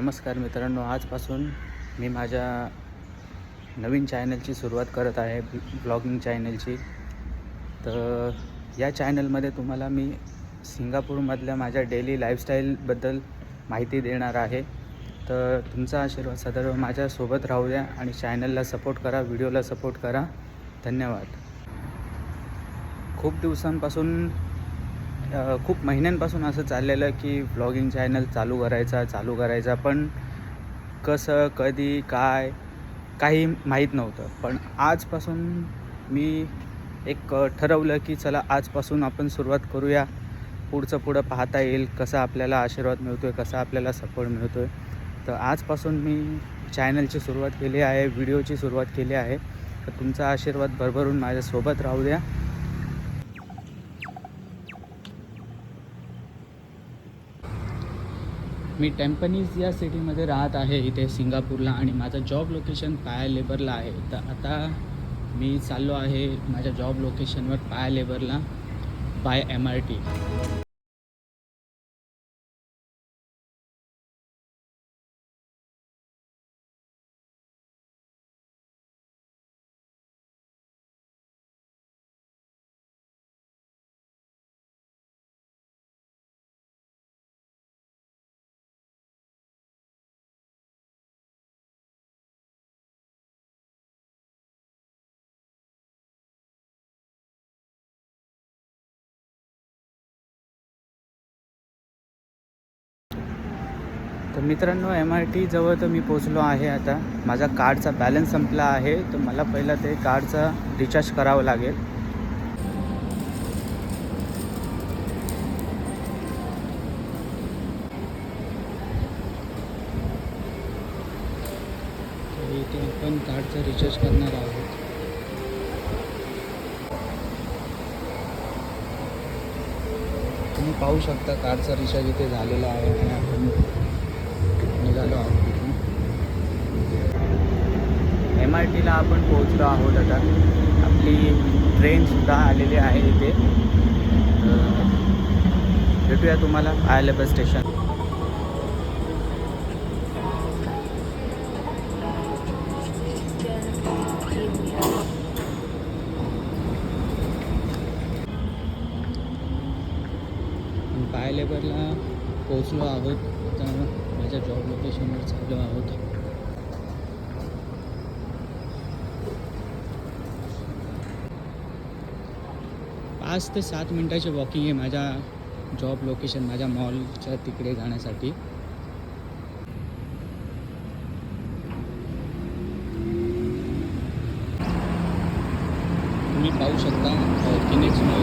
नमस्कार मित्रांनो, आजपासून मी माझ्या नवीन चॅनलची सुरुवात करत आहे, ब्लॉगिंग चॅनलची. तर या चॅनलमध्ये तुम्हाला मी सिंगापूरमधल्या माझ्या डेली लाईफस्टाईलबद्दल माहिती देणार आहे. तर तुमचा आशीर्वाद सदैव माझ्यासोबत राहू द्या आणि चॅनलला सपोर्ट करा, व्हिडिओला सपोर्ट करा. धन्यवाद. खूप दिवसांपासून खूप महिन्यांपासून असं चाललेलं की ब्लॉगिंग चॅनल चालू करायचा पण कसं, कधी, काय, काही माहीत नव्हतं. पण आजपासून मी एक ठरवलं की चला आजपासून आपण सुरुवात करूया. पुढं पाहता येईल कसं आपल्याला आशीर्वाद मिळतो आहे, कसा आपल्याला सपोर्ट मिळतो आहे. तर आजपासून मी चॅनलची सुरुवात केली आहे, व्हिडिओची सुरुवात केली आहे. तर तुमचा आशीर्वाद भरभरून माझ्यासोबत राहू द्या. मी टेम्पनीज या सिटीमध्ये राहत आहे इथे सिंगापूरला आणि माझं जॉब लोकेशन पाया लेबरला आहे. तर आता मी चाललो आहे माझ्या जॉब लोकेशनवर पाया लेबरला बाय MRT. तर मित्रांनो, MRT जवळ तर मी पोचलो आहे. आता माझा कार्डचा बॅलन्स संपला आहे, तर मला पहिला ते कार्डचा रिचार्ज करावं लागेल. तर इथे आपण कार्डचा रिचार्ज करणार आहोत. तुम्ही पाहू शकता कार्डचा रिचार्ज इथे झालेला आहे आणि आपण निघालो आहोत तिथून. MRTला आपण पोहोचलो आहोत. आता आपली ट्रेनसुद्धा आलेली आहे इथे. भेटूया तुम्हाला आयले बस स्टेशन. पाय लेबरला पोहोचलो आहोत. आता माझ्या जॉब लोकेशनवर चाललो आहोत. पाच ते 7 मिनटाची वॉकिंग आहे माझ्या जॉब लोकेशन, माझ्या मॉलच्या तिकडे जाण्यासाठी. तुम्ही पाहू शकता किनेक्स मॉल